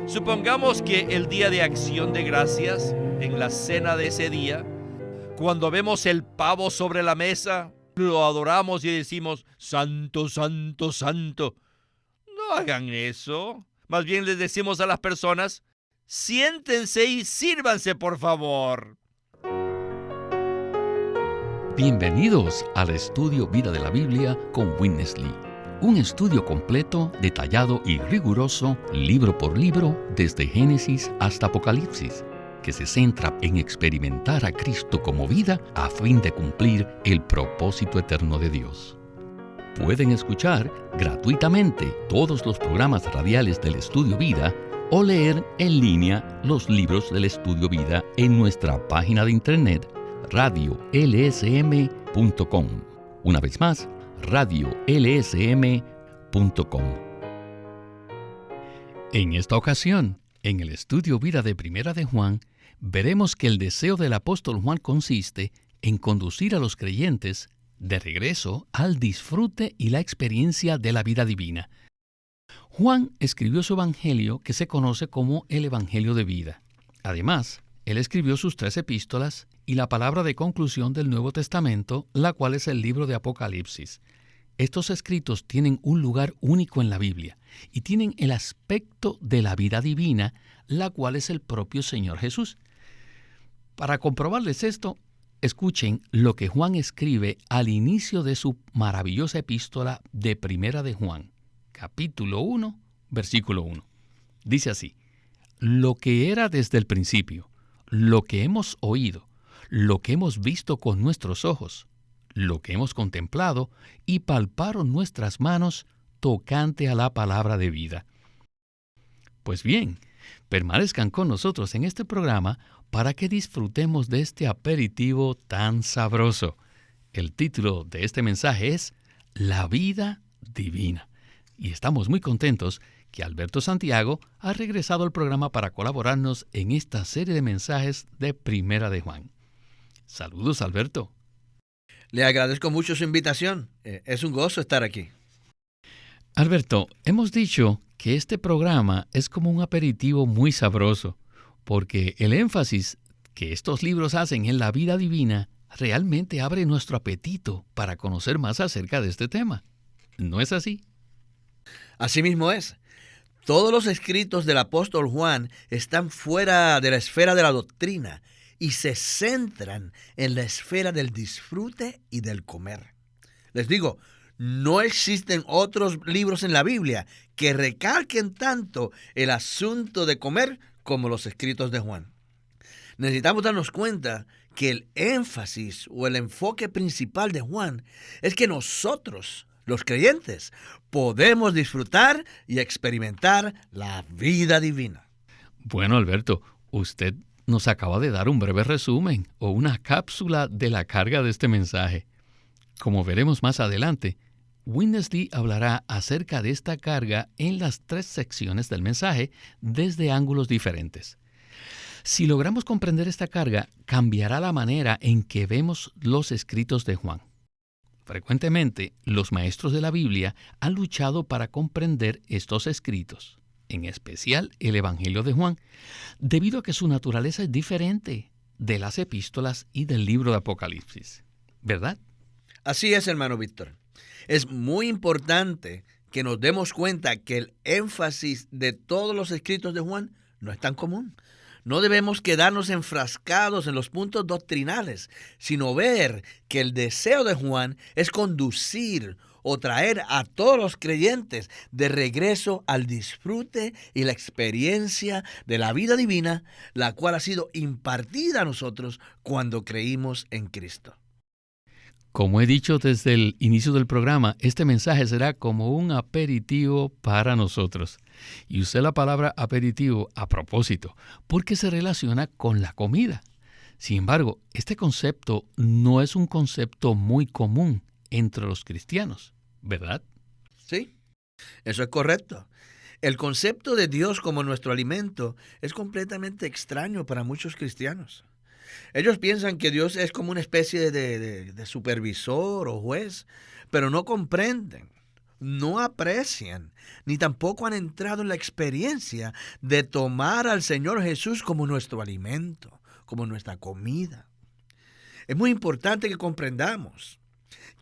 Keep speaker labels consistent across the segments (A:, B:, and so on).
A: Supongamos que el día de Acción de Gracias, en la cena de ese día, cuando vemos el pavo sobre la mesa, lo adoramos y decimos, Santo, Santo, Santo. No hagan eso. Más bien les decimos a las personas, siéntense y sírvanse, por favor.
B: Bienvenidos al estudio Vida de la Biblia con Witness Lee. Un estudio completo, detallado y riguroso, libro por libro, desde Génesis hasta Apocalipsis, que se centra en experimentar a Cristo como vida a fin de cumplir el propósito eterno de Dios. Pueden escuchar gratuitamente todos los programas radiales del Estudio Vida o leer en línea los libros del Estudio Vida en nuestra página de internet radiolsm.com. Una vez más, radiolsm.com. En esta ocasión, en el Estudio Vida de Primera de Juan, veremos que el deseo del apóstol Juan consiste en conducir a los creyentes de regreso al disfrute y la experiencia de la vida divina. Juan escribió su evangelio que se conoce como el Evangelio de Vida. Además, él escribió sus 3 epístolas y la palabra de conclusión del Nuevo Testamento, la cual es el libro de Apocalipsis. Estos escritos tienen un lugar único en la Biblia y tienen el aspecto de la vida divina, la cual es el propio Señor Jesús. Para comprobarles esto, escuchen lo que Juan escribe al inicio de su maravillosa epístola de Primera de Juan, capítulo 1, versículo 1. Dice así: lo que era desde el principio, lo que hemos oído, lo que hemos visto con nuestros ojos, lo que hemos contemplado y palparon nuestras manos tocante a la palabra de vida. Pues bien, permanezcan con nosotros en este programa para que disfrutemos de este aperitivo tan sabroso. El título de este mensaje es La vida divina. Y estamos muy contentos que Alberto Santiago ha regresado al programa para colaborarnos en esta serie de mensajes de Primera de Juan. Saludos, Alberto.
C: Le agradezco mucho su invitación. Es un gozo estar aquí.
B: Alberto, hemos dicho que este programa es como un aperitivo muy sabroso, porque el énfasis que estos libros hacen en la vida divina realmente abre nuestro apetito para conocer más acerca de este tema. ¿No es así?
C: Así mismo es. Todos los escritos del apóstol Juan están fuera de la esfera de la doctrina y se centran en la esfera del disfrute y del comer. Les digo, no existen otros libros en la Biblia que recalquen tanto el asunto de comer como los escritos de Juan. Necesitamos darnos cuenta que el énfasis o el enfoque principal de Juan es que nosotros, los creyentes, podemos disfrutar y experimentar la vida divina.
B: Bueno, Alberto, usted nos acaba de dar un breve resumen o una cápsula de la carga de este mensaje. Como veremos más adelante, Witness Lee hablará acerca de esta carga en las 3 secciones del mensaje desde ángulos diferentes. Si logramos comprender esta carga, cambiará la manera en que vemos los escritos de Juan. Frecuentemente, los maestros de la Biblia han luchado para comprender estos escritos, en especial el Evangelio de Juan, debido a que su naturaleza es diferente de las epístolas y del libro de Apocalipsis, ¿verdad?
C: Así es, hermano Víctor. Es muy importante que nos demos cuenta que el énfasis de todos los escritos de Juan no es tan común. No debemos quedarnos enfrascados en los puntos doctrinales, sino ver que el deseo de Juan es conducir o traer a todos los creyentes de regreso al disfrute y la experiencia de la vida divina, la cual ha sido impartida a nosotros cuando creímos en Cristo.
B: Como he dicho desde el inicio del programa, este mensaje será como un aperitivo para nosotros. Y usé la palabra aperitivo a propósito, porque se relaciona con la comida. Sin embargo, este concepto no es un concepto muy común entre los cristianos, ¿verdad?
C: Sí, eso es correcto. El concepto de Dios como nuestro alimento es completamente extraño para muchos cristianos. Ellos piensan que Dios es como una especie de supervisor o juez, pero no comprenden no aprecian, ni tampoco han entrado en la experiencia de tomar al Señor Jesús como nuestro alimento, como nuestra comida. Es muy importante que comprendamos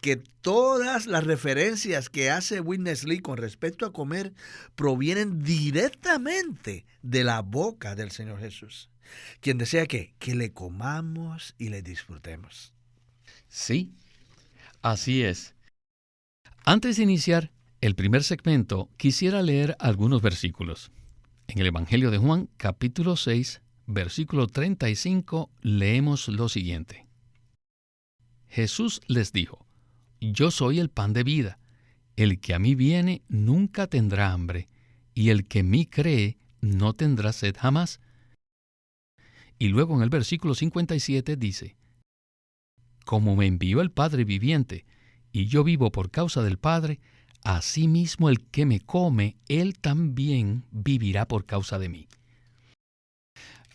C: que todas las referencias que hace Witness Lee con respecto a comer provienen directamente de la boca del Señor Jesús, quien desea que le comamos y le disfrutemos.
B: Sí, así es. Antes de iniciar el primer segmento, quisiera leer algunos versículos. En el Evangelio de Juan, capítulo 6, versículo 35, leemos lo siguiente. Jesús les dijo: Yo soy el pan de vida. El que a mí viene nunca tendrá hambre, y el que en mí cree no tendrá sed jamás. Y luego en el versículo 57 dice: Como me envió el Padre viviente, y yo vivo por causa del Padre, asimismo el que me come, él también vivirá por causa de mí.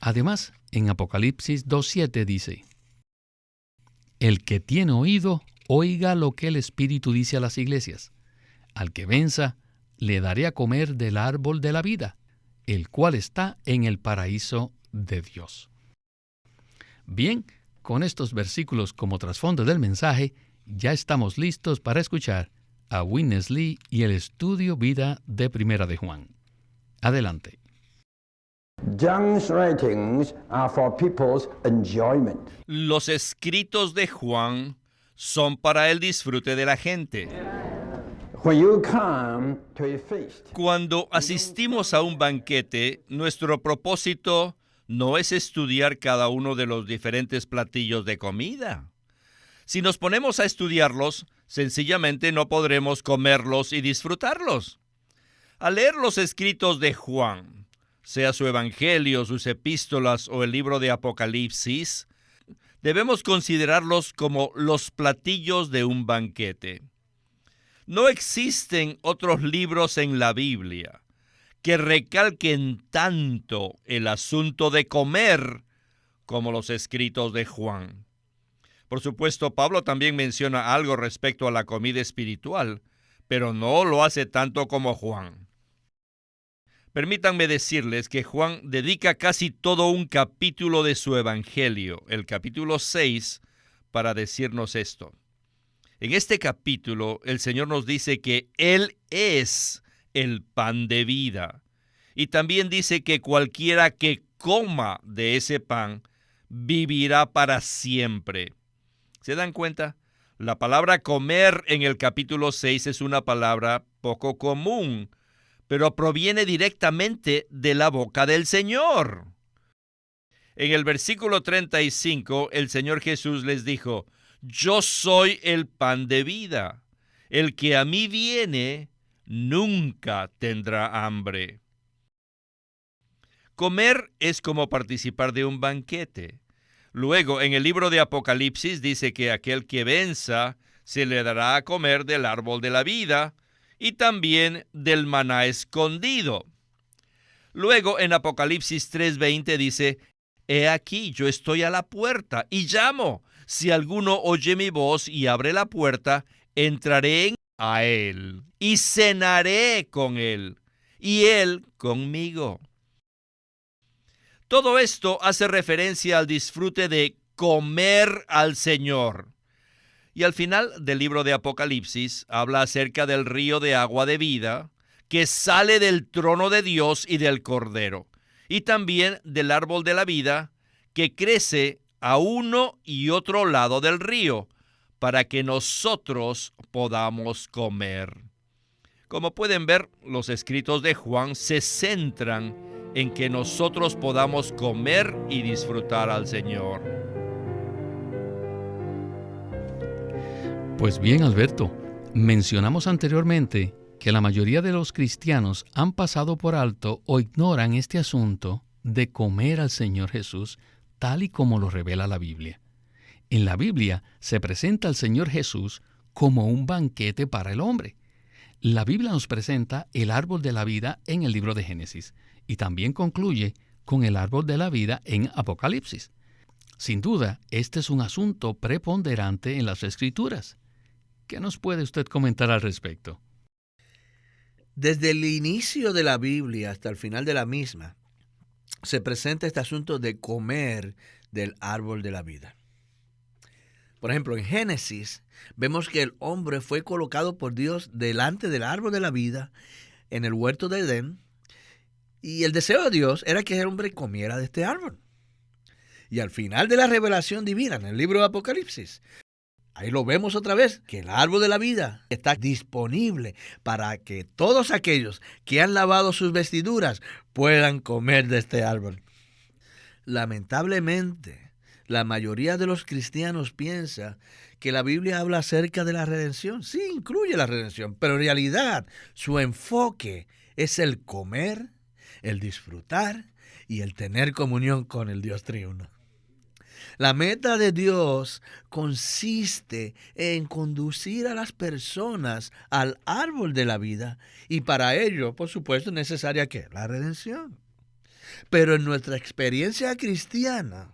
B: Además, en Apocalipsis 2:7 dice: El que tiene oído, oiga lo que el Espíritu dice a las iglesias. Al que venza, le daré a comer del árbol de la vida, el cual está en el paraíso de Dios. Bien, con estos versículos como trasfondo del mensaje, ya estamos listos para escuchar a Witness Lee y el estudio Vida de Primera de Juan. Adelante.
D: John's writings are for people's enjoyment.
A: Los escritos de Juan son para el disfrute de la gente.
D: When you come to a feast,
A: Cuando asistimos a un banquete, nuestro propósito no es estudiar cada uno de los diferentes platillos de comida. Si nos ponemos a estudiarlos, sencillamente no podremos comerlos y disfrutarlos. Al leer los escritos de Juan, sea su evangelio, sus epístolas o el libro de Apocalipsis, debemos considerarlos como los platillos de un banquete. No existen otros libros en la Biblia que recalquen tanto el asunto de comer como los escritos de Juan. Por supuesto, Pablo también menciona algo respecto a la comida espiritual, pero no lo hace tanto como Juan. Permítanme decirles que Juan dedica casi todo un capítulo de su evangelio, el capítulo 6, para decirnos esto. En este capítulo, el Señor nos dice que Él es el pan de vida. Y también dice que cualquiera que coma de ese pan vivirá para siempre. ¿Se dan cuenta? La palabra comer en el capítulo 6 es una palabra poco común, pero proviene directamente de la boca del Señor. En el versículo 35, el Señor Jesús les dijo: Yo soy el pan de vida. El que a mí viene nunca tendrá hambre. Comer es como participar de un banquete. Luego, en el libro de Apocalipsis dice que aquel que venza se le dará a comer del árbol de la vida y también del maná escondido. Luego, en Apocalipsis 3:20 dice: He aquí, yo estoy a la puerta y llamo. Si alguno oye mi voz y abre la puerta, entraré a él y cenaré con él y él conmigo. Todo esto hace referencia al disfrute de comer al Señor. Y al final del libro de Apocalipsis habla acerca del río de agua de vida que sale del trono de Dios y del Cordero, y también del árbol de la vida que crece a uno y otro lado del río para que nosotros podamos comer. Como pueden ver, los escritos de Juan se centran en que nosotros podamos comer y disfrutar al Señor.
B: Pues bien, Alberto, mencionamos anteriormente que la mayoría de los cristianos han pasado por alto o ignoran este asunto de comer al Señor Jesús tal y como lo revela la Biblia. En la Biblia se presenta al Señor Jesús como un banquete para el hombre. La Biblia nos presenta el árbol de la vida en el libro de Génesis y también concluye con el árbol de la vida en Apocalipsis. Sin duda, este es un asunto preponderante en las Escrituras. ¿Qué nos puede usted comentar al respecto?
C: Desde el inicio de la Biblia hasta el final de la misma, se presenta este asunto de comer del árbol de la vida. Por ejemplo, en Génesis vemos que el hombre fue colocado por Dios delante del árbol de la vida en el huerto de Edén, y el deseo de Dios era que el hombre comiera de este árbol. Y al final de la revelación divina, en el libro de Apocalipsis, ahí lo vemos otra vez, que el árbol de la vida está disponible para que todos aquellos que han lavado sus vestiduras puedan comer de este árbol. Lamentablemente, la mayoría de los cristianos piensa que la Biblia habla acerca de la redención. Sí, incluye la redención, pero en realidad su enfoque es el comer, el disfrutar y el tener comunión con el Dios triuno. La meta de Dios consiste en conducir a las personas al árbol de la vida, y para ello, por supuesto, es necesaria ¿qué? La redención. Pero en nuestra experiencia cristiana,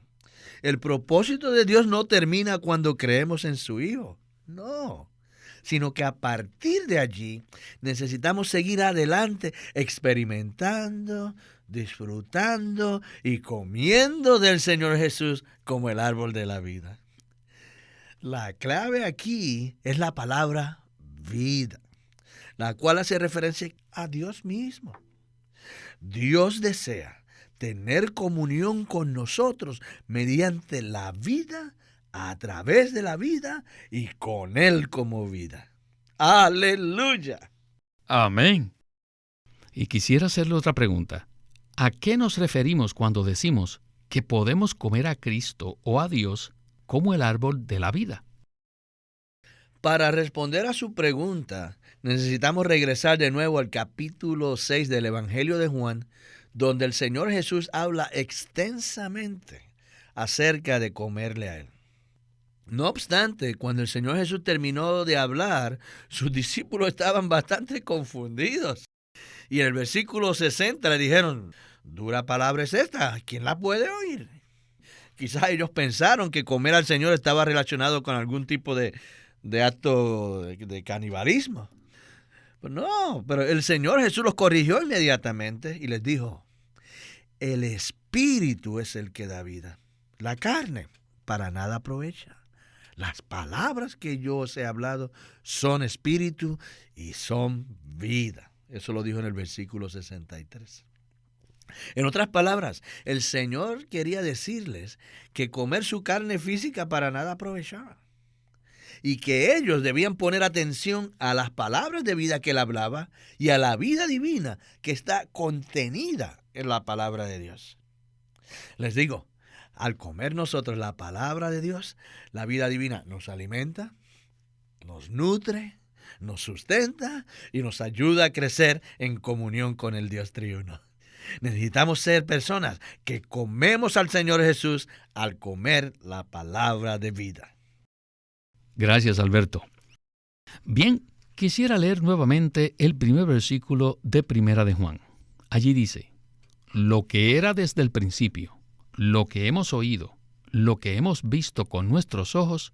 C: el propósito de Dios no termina cuando creemos en su Hijo. No, sino que a partir de allí necesitamos seguir adelante experimentando, disfrutando y comiendo del Señor Jesús como el árbol de la vida. La clave aquí es la palabra vida, la cual hace referencia a Dios mismo. Dios desea tener comunión con nosotros mediante la vida, a través de la vida y con Él como vida. ¡Aleluya!
B: Amén. Y quisiera hacerle otra pregunta. ¿A qué nos referimos cuando decimos que podemos comer a Cristo o a Dios como el árbol de la vida?
C: Para responder a su pregunta, necesitamos regresar de nuevo al capítulo 6 del Evangelio de Juan, donde el Señor Jesús habla extensamente acerca de comerle a Él. No obstante, cuando el Señor Jesús terminó de hablar, sus discípulos estaban bastante confundidos. Y en el versículo 60 le dijeron: «Dura palabra es esta, ¿quién la puede oír?». Quizás ellos pensaron que comer al Señor estaba relacionado con algún tipo de acto de canibalismo. Pues no, pero el Señor Jesús los corrigió inmediatamente y les dijo: el Espíritu es el que da vida. La carne para nada aprovecha. Las palabras que yo os he hablado son espíritu y son vida. Eso lo dijo en el versículo 63. En otras palabras, el Señor quería decirles que comer su carne física para nada aprovechaba, y que ellos debían poner atención a las palabras de vida que Él hablaba y a la vida divina que está contenida en la palabra de Dios. Les digo, al comer nosotros la palabra de Dios, la vida divina nos alimenta, nos nutre, nos sustenta y nos ayuda a crecer en comunión con el Dios triuno. Necesitamos ser personas que comemos al Señor Jesús al comer la palabra de vida.
B: Gracias, Alberto. Bien, quisiera leer nuevamente el primer versículo de Primera de Juan. Allí dice: lo que era desde el principio, lo que hemos oído, lo que hemos visto con nuestros ojos,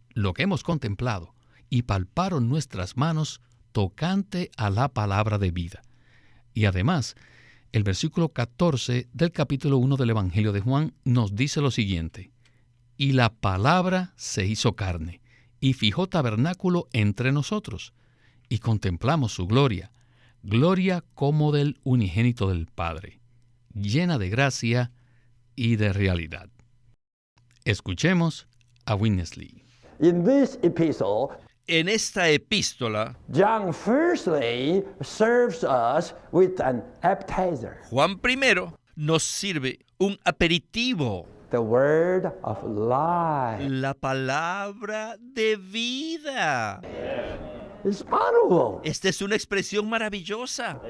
B: lo que hemos contemplado y palparon nuestras manos tocante a la palabra de vida. Y además, el versículo 14 del capítulo 1 del Evangelio de Juan nos dice lo siguiente: y la palabra se hizo carne y fijó tabernáculo entre nosotros, y contemplamos su gloria, gloria como del unigénito del Padre, llena de gracia y de realidad. Escuchemos a Witness Lee.
D: In this epistle,
A: En esta epístola,
D: John firstly serves us with an appetizer,
A: Juan primero nos sirve un aperitivo,
D: the word of life.
A: la palabra de vida.
D: It's wonderful.
A: Esta es una expresión maravillosa,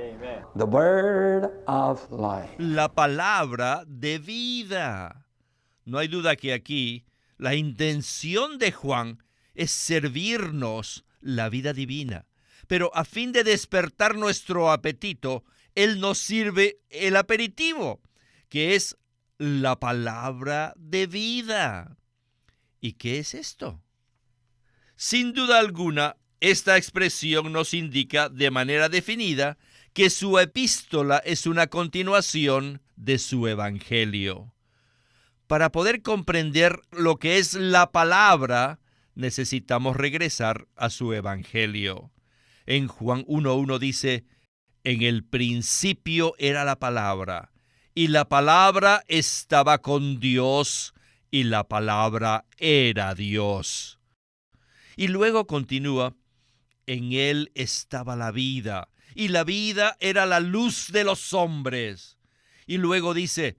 D: The word of life.
A: la palabra de vida. No hay duda que aquí la intención de Juan es servirnos la vida divina, pero a fin de despertar nuestro apetito, Él nos sirve el aperitivo, que es la palabra de vida. ¿Y qué es esto? Sin duda alguna, Esta expresión nos indica de manera definida que su epístola es una continuación de su evangelio. Para poder comprender lo que es la palabra, necesitamos regresar a su evangelio. En Juan 1:1 dice: en el principio era la palabra, y la palabra estaba con Dios, y la palabra era Dios. Y luego continúa: en él estaba la vida, y la vida era la luz de los hombres. Y luego dice: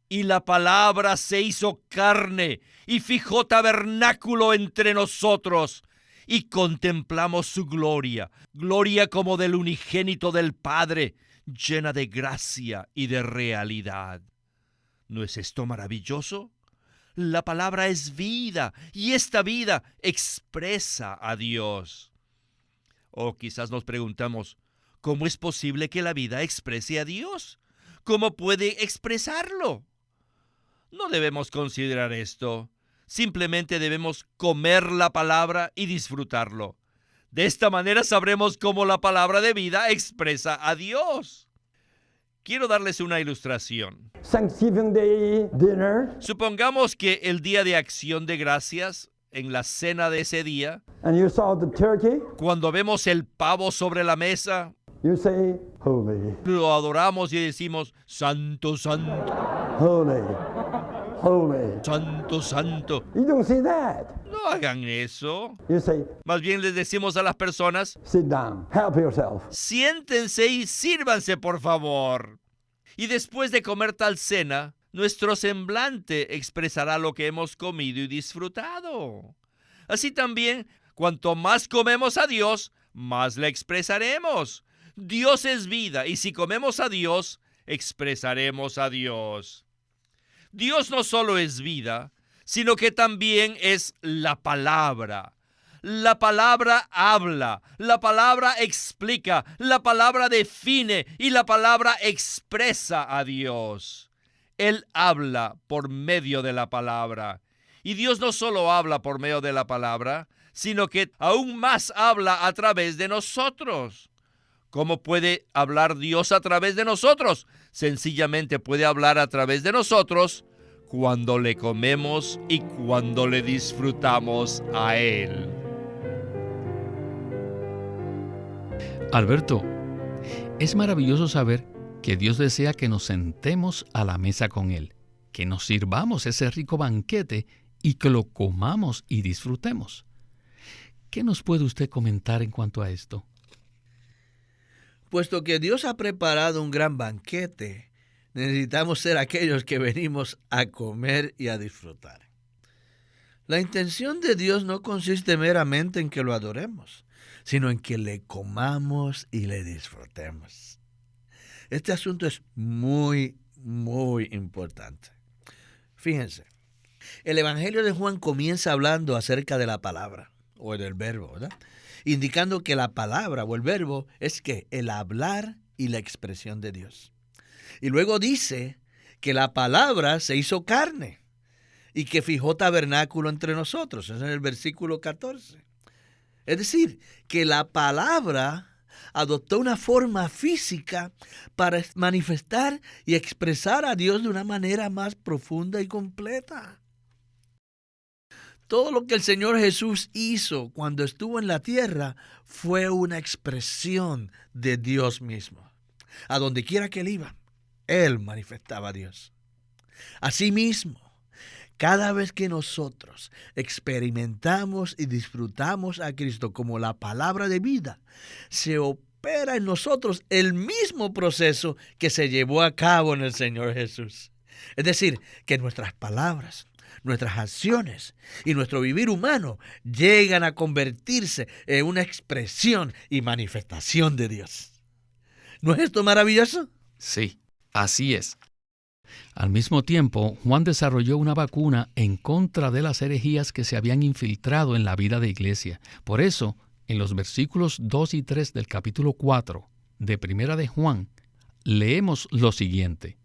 A: y la palabra se hizo carne, y fijó tabernáculo entre nosotros, y contemplamos su gloria, gloria como del unigénito del Padre, llena de gracia y de realidad. ¿No es esto maravilloso? La palabra es vida, y esta vida expresa a Dios. O quizás nos preguntamos, ¿cómo es posible que la vida exprese a Dios? ¿Cómo puede expresarlo? No debemos considerar esto. Simplemente debemos comer la palabra y disfrutarlo. De esta manera sabremos cómo la palabra de vida expresa a Dios. Quiero darles una ilustración.
D: Thanksgiving Day dinner,
A: Supongamos que el día de acción de gracias, en la cena de ese día,
D: and you saw the turkey,
A: cuando vemos el pavo sobre la mesa,
D: you say, holy,
A: lo adoramos y decimos: santo, santo,
D: holy, holy.
A: santo, santo.
D: You don't say that.
A: No hagan eso.
D: You say,
A: Más bien les decimos a las personas:
D: sit down, help yourself.
A: siéntense y sírvanse, por favor. Y después de comer tal cena, nuestro semblante expresará lo que hemos comido y disfrutado. Así también, cuanto más comemos a Dios, más le expresaremos. Dios es vida, y si comemos a Dios, expresaremos a Dios. Dios no solo es vida, sino que también es la palabra. La palabra habla, la palabra explica, la palabra define y la palabra expresa a Dios. Él habla por medio de la palabra. Y Dios no solo habla por medio de la palabra, sino que aún más habla a través de nosotros. ¿Cómo puede hablar Dios a través de nosotros? Sencillamente puede hablar a través de nosotros cuando le comemos y cuando le disfrutamos a Él.
B: Alberto, es maravilloso saber que Dios desea que nos sentemos a la mesa con Él, que nos sirvamos ese rico banquete y que lo comamos y disfrutemos. ¿Qué nos puede usted comentar en cuanto a esto?
C: Puesto que Dios ha preparado un gran banquete, necesitamos ser aquellos que venimos a comer y a disfrutar. La intención de Dios no consiste meramente en que lo adoremos, sino en que le comamos y le disfrutemos. Este asunto es muy, muy importante. Fíjense, el Evangelio de Juan comienza hablando acerca de la palabra, o del verbo, ¿verdad? Indicando que la palabra o el verbo es que el hablar y la expresión de Dios. Y luego dice que la palabra se hizo carne y que fijó tabernáculo entre nosotros. Eso es en el versículo 14. Es decir, que la palabra adoptó una forma física para manifestar y expresar a Dios de una manera más profunda y completa. Todo lo que el Señor Jesús hizo cuando estuvo en la tierra fue una expresión de Dios mismo. A donde quiera que Él iba, Él manifestaba a Dios. Asimismo, cada vez que nosotros experimentamos y disfrutamos a Cristo como la palabra de vida, se opera en nosotros el mismo proceso que se llevó a cabo en el Señor Jesús. Es decir, que nuestras palabras, nuestras acciones y nuestro vivir humano llegan a convertirse en una expresión y manifestación de Dios. ¿No es esto maravilloso?
B: Sí, así es. Al mismo tiempo, Juan desarrolló una vacuna en contra de las herejías que se habían infiltrado en la vida de iglesia. Por eso, en los versículos 2 y 3 del capítulo 4 de Primera de Juan, leemos lo siguiente: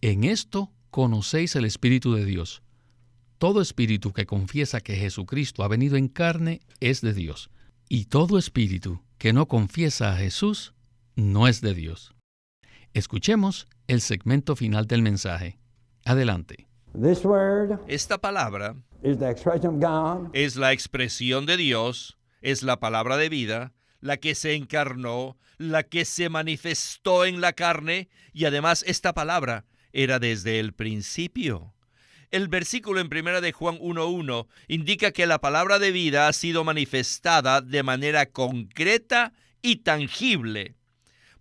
B: En esto conocéis el Espíritu de Dios. Todo espíritu que confiesa que Jesucristo ha venido en carne es de Dios. Y todo espíritu que no confiesa a Jesús no es de Dios. Escuchemos el segmento final del mensaje. Adelante.
D: This word
A: Esta palabra
D: is the expression of God,
A: es la expresión de Dios, es la palabra de vida, la que se encarnó, la que se manifestó en la carne, y además esta palabra era desde el principio. El versículo en 1 de Juan 1:1 indica que la palabra de vida ha sido manifestada de manera concreta y tangible,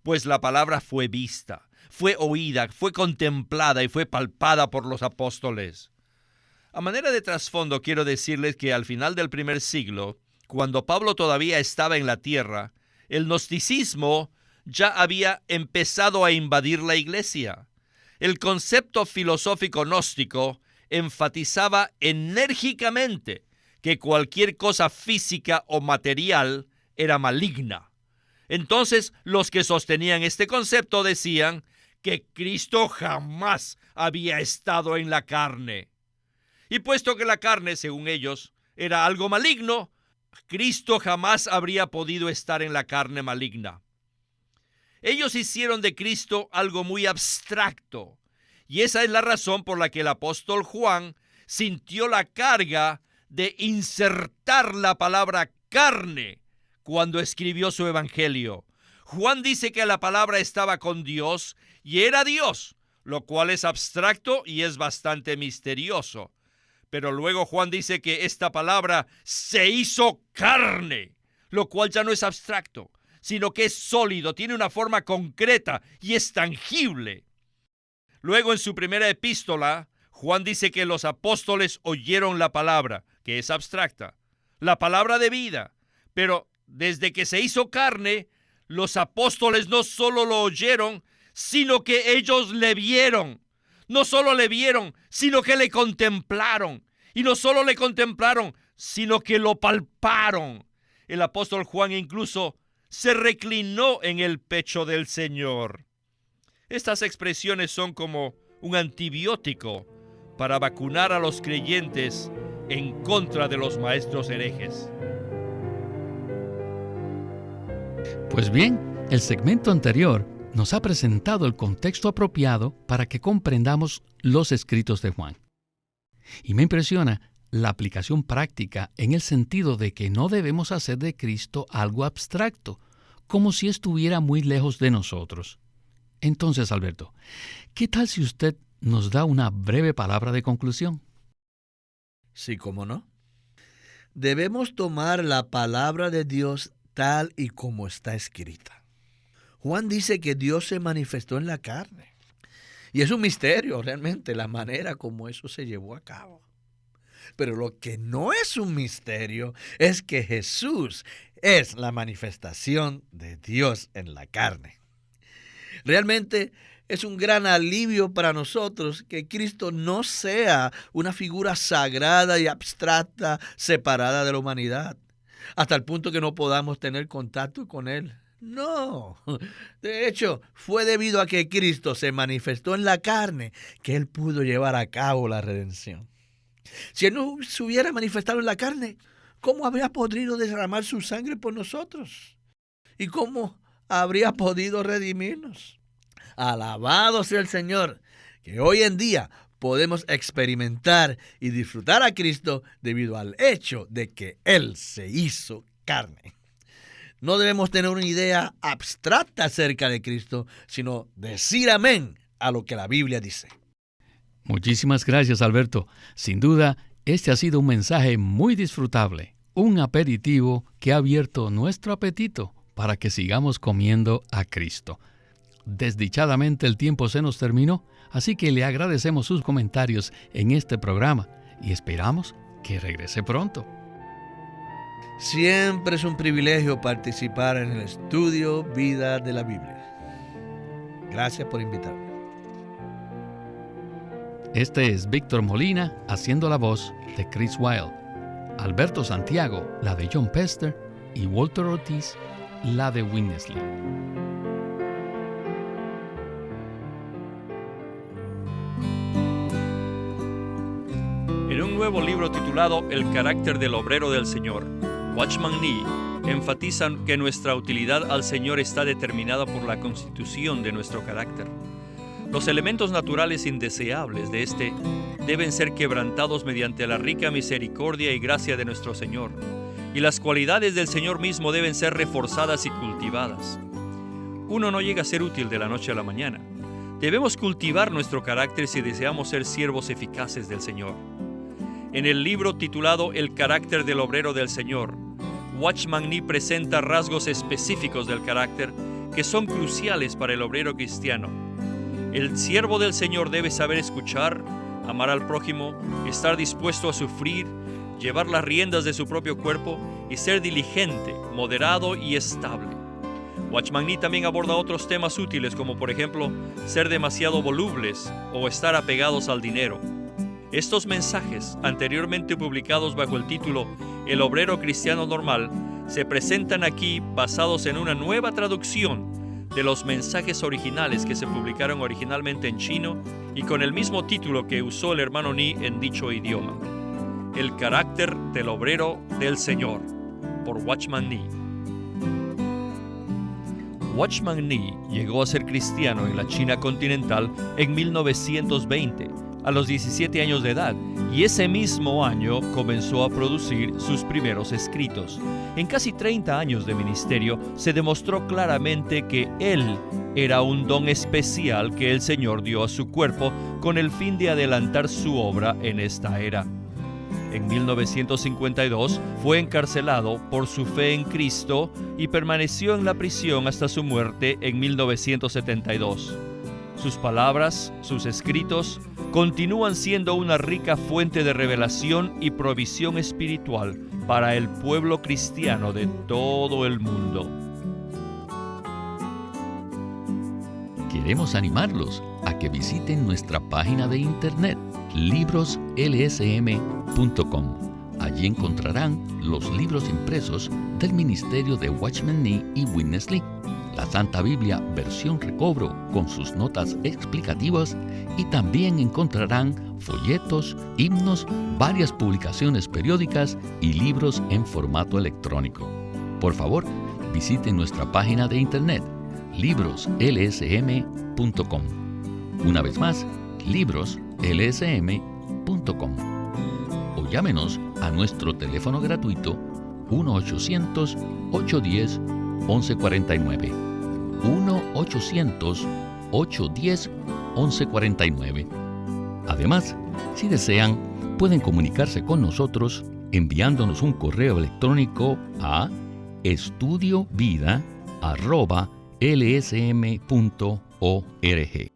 A: pues la palabra fue vista, fue oída, fue contemplada y fue palpada por los apóstoles. A manera de trasfondo, quiero decirles que al final del primer siglo, cuando Pablo todavía estaba en la tierra, el gnosticismo ya había empezado a invadir la iglesia. El concepto filosófico gnóstico enfatizaba enérgicamente que cualquier cosa física o material era maligna. Entonces, los que sostenían este concepto decían que Cristo jamás había estado en la carne. Y puesto que la carne, según ellos, era algo maligno, Cristo jamás habría podido estar en la carne maligna. Ellos hicieron de Cristo algo muy abstracto, y esa es la razón por la que el apóstol Juan sintió la carga de insertar la palabra carne cuando escribió su evangelio. Juan dice que la palabra estaba con Dios y era Dios, lo cual es abstracto y es bastante misterioso. Pero luego Juan dice que esta palabra se hizo carne, lo cual ya no es abstracto, sino que es sólido, tiene una forma concreta y es tangible. Luego en su primera epístola, Juan dice que los apóstoles oyeron la palabra, que es abstracta, la palabra de vida. Pero desde que se hizo carne, los apóstoles no solo lo oyeron, sino que ellos le vieron. No solo le vieron, sino que le contemplaron. Y no solo le contemplaron, sino que lo palparon. El apóstol Juan incluso se reclinó en el pecho del Señor. Estas expresiones son como un antibiótico para vacunar a los creyentes en contra de los maestros herejes.
B: Pues bien, el segmento anterior nos ha presentado el contexto apropiado para que comprendamos los escritos de Juan. Y me impresiona la aplicación práctica en el sentido de que no debemos hacer de Cristo algo abstracto, como si estuviera muy lejos de nosotros. Entonces, Alberto, ¿qué tal si usted nos da una breve palabra de conclusión?
C: Sí, cómo no. Debemos tomar la palabra de Dios tal y como está escrita. Juan dice que Dios se manifestó en la carne. Y es un misterio realmente la manera como eso se llevó a cabo. Pero lo que no es un misterio es que Jesús es la manifestación de Dios en la carne. Realmente es un gran alivio para nosotros que Cristo no sea una figura sagrada y abstracta separada de la humanidad, hasta el punto que no podamos tener contacto con Él. No, de hecho, fue debido a que Cristo se manifestó en la carne que Él pudo llevar a cabo la redención. Si Él no se hubiera manifestado en la carne, ¿cómo habría podido derramar su sangre por nosotros? ¿Y cómo habría podido redimirnos? Alabado sea el Señor, que hoy en día podemos experimentar y disfrutar a Cristo debido al hecho de que Él se hizo carne. No debemos tener una idea abstracta acerca de Cristo, sino decir amén a lo que la Biblia dice.
B: Muchísimas gracias, Alberto. Sin duda, este ha sido un mensaje muy disfrutable, un aperitivo que ha abierto nuestro apetito para que sigamos comiendo a Cristo. Desdichadamente el tiempo se nos terminó, así que le agradecemos sus comentarios en este programa y esperamos que regrese pronto.
C: Siempre es un privilegio participar en el estudio Vida de la Biblia. Gracias por invitarme.
B: Este es Víctor Molina haciendo la voz de Chris Wilde, Alberto Santiago, la de John Pester, y Walter Ortiz, la de Winnesley.
A: En un nuevo libro titulado El carácter del obrero del Señor, Watchman Nee
E: enfatizan que nuestra utilidad al Señor está determinada por la constitución de nuestro carácter. Los elementos naturales indeseables de este deben ser quebrantados mediante la rica misericordia y gracia de nuestro Señor, y las cualidades del Señor mismo deben ser reforzadas y cultivadas. Uno no llega a ser útil de la noche a la mañana. Debemos cultivar nuestro carácter si deseamos ser siervos eficaces del Señor. En el libro titulado El carácter del obrero del Señor, Watchman Nee presenta rasgos específicos del carácter que son cruciales para el obrero cristiano. El siervo del Señor debe saber escuchar, amar al prójimo, estar dispuesto a sufrir, llevar las riendas de su propio cuerpo y ser diligente, moderado y estable. Watchman Nee también aborda otros temas útiles como por ejemplo ser demasiado volubles o estar apegados al dinero. Estos mensajes, anteriormente publicados bajo el título El obrero cristiano normal, se presentan aquí basados en una nueva traducción de los mensajes originales que se publicaron originalmente en chino y con el mismo título que usó el hermano Nee en dicho idioma. El carácter del obrero del Señor, por Watchman Nee.
A: Watchman Nee llegó a ser cristiano en la China continental en 1920, a los 17 años de edad, y ese mismo año comenzó a producir sus primeros escritos. En casi 30 años de ministerio se demostró claramente que él era un don especial que el Señor dio a su cuerpo con el fin de adelantar su obra en esta era. En 1952 fue encarcelado por su fe en Cristo y permaneció en la prisión hasta su muerte en 1972. Sus palabras, sus escritos, continúan siendo una rica fuente de revelación y provisión espiritual para el pueblo cristiano de todo el mundo.
B: Queremos animarlos a que visiten nuestra página de internet libroslsm.com. Allí encontrarán los libros impresos del ministerio de Watchman Nee y Witness Lee, la Santa Biblia versión recobro con sus notas explicativas, y también encontrarán folletos, himnos, varias publicaciones periódicas y libros en formato electrónico. Por favor, visiten nuestra página de internet libroslsm.com. Una vez más, libroslsm.com. O llámenos a nuestro teléfono gratuito 1-800-810-1149. 1-800-810-1149. Además, si desean, pueden comunicarse con nosotros enviándonos un correo electrónico a estudiovida@lsm.org.